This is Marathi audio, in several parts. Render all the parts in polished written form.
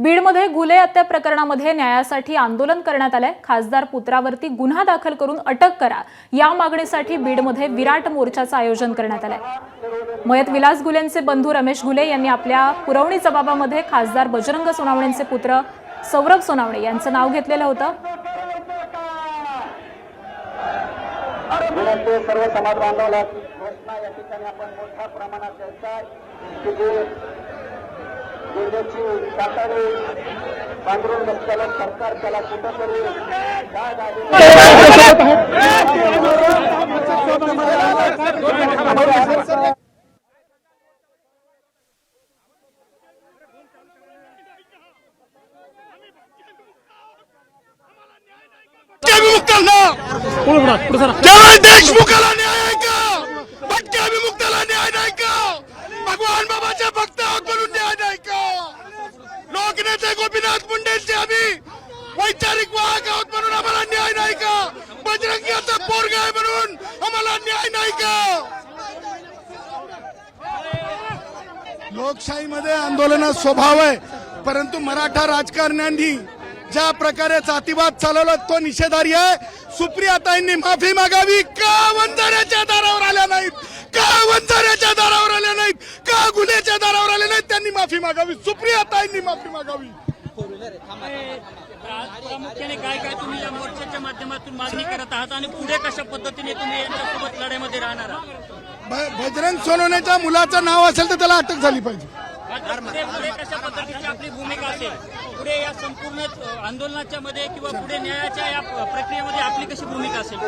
बीडमध्ये घुले हत्या प्रकरणामध्ये न्यायासाठी आंदोलन करण्यात आले। खासदार पुत्रावरती गुन्हा दाखल करून अटक करा या मागणीसाठी बीडमध्ये विराट मोर्चाचं आयोजन करण्यात आले। मयत विलास घुलेंचे बंधू रमेश घुले यांनी आपल्या पुरवणी जबाबामध्ये खासदार बजरंग सोनावणेंचे पुत्र सौरभ सोनावणे यांचं नाव घेतलेलं होतं। सर्व समाज बांधवाला घोषणा या ठिकाणी आपण मोठ्या प्रमाणात द्यायचा की जे जिल्ह्याची तातडी पांघरून बसलेलं सरकार त्याला कुठंतरी केवळ देशमुखाला न्याय आहे का? भटक्या विमुक्ताला न्याय नाही का? भगवान बाबाच्या भक्त आहोत म्हणून न्याय नाही का? लोकनेते गोपीनाथ मुंडेंचे आम्ही वैचारिक वाहक आहोत म्हणून आम्हाला न्याय नाही का? बजरंगीचा पोरगा आहे म्हणून आम्हाला न्याय नाही का? लोकशाहीमध्ये आंदोलनाचा स्वभाव आहे, परंतु मराठा राजकारण्यांनी ज्या प्रकारे जातीवाद चालवला तो निषेधार्ह आहे। सुप्रियाताईंनी माफी मागावी का? वंजाऱ्याच्या दारावर आल्या नाहीत का? वंजाऱ्याच्या दारावर आल्या नाहीत का? गुन्ह्याच्या दारावर आले नाहीत, त्यांनी माफी मागावी। सुप्रियाताईंनी माफी मागावी। प्रामुख्याने काय काय तुम्ही या मोर्चाच्या माध्यमातून मागणी करत आहात आणि पुढे कशा पद्धतीने तुम्ही यांच्यासोबत लढाईमध्ये राहणार आहात? बजरंग सोनवणेच्या मुलाचं नाव असेल तर त्याला अटक झाली पाहिजे। पुढे कशा पद्धतीची आपली भूमिका असेल? पुढे या संपूर्ण आंदोलनाच्या मध्ये किंवा पुढे न्यायाच्या या प्रक्रियेमध्ये आपली कशी भूमिका असेल?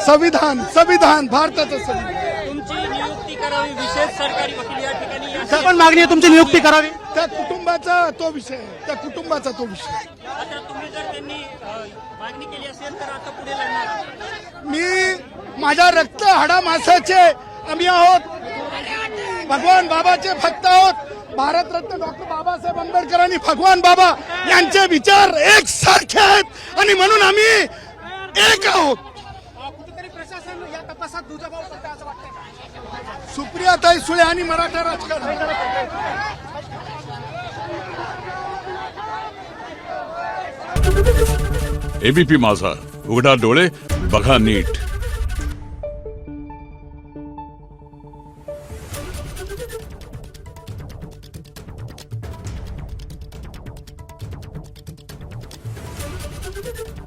संविधान भारताचं संविधान। तुमची नियुक्ती करावी, विशेष सरकारी वकील या ठिकाणी पण मागणी आहे तुमची नियुक्ती करावी। त्या कुटुंबाचा तो विषय आहे, त्या कुटुंबाचा तो विषय। आता तुम्ही जर त्यांनी मागणी केली असेल तर आता पुढे लढणार आहात? मी माझ्या रक्त हाडा मासाचे आम्ही आहोत, भगवान बाबाचे भक्त आहोत। भारतरत्न डॉक्टर बाबासाहेब आंबेडकरांनी भगवान बाबा यांचे विचार एक सारखे आहेत आणि म्हणून आम्ही एक आहोत। कुठेतरी प्रशासन या तपासात दुजाभाव करते असं वाटतंय? सुप्रियाताई सुळे आणि मराठा राजकारण एबीपी माझा, उघडा डोळे बघा नीट। Thank you.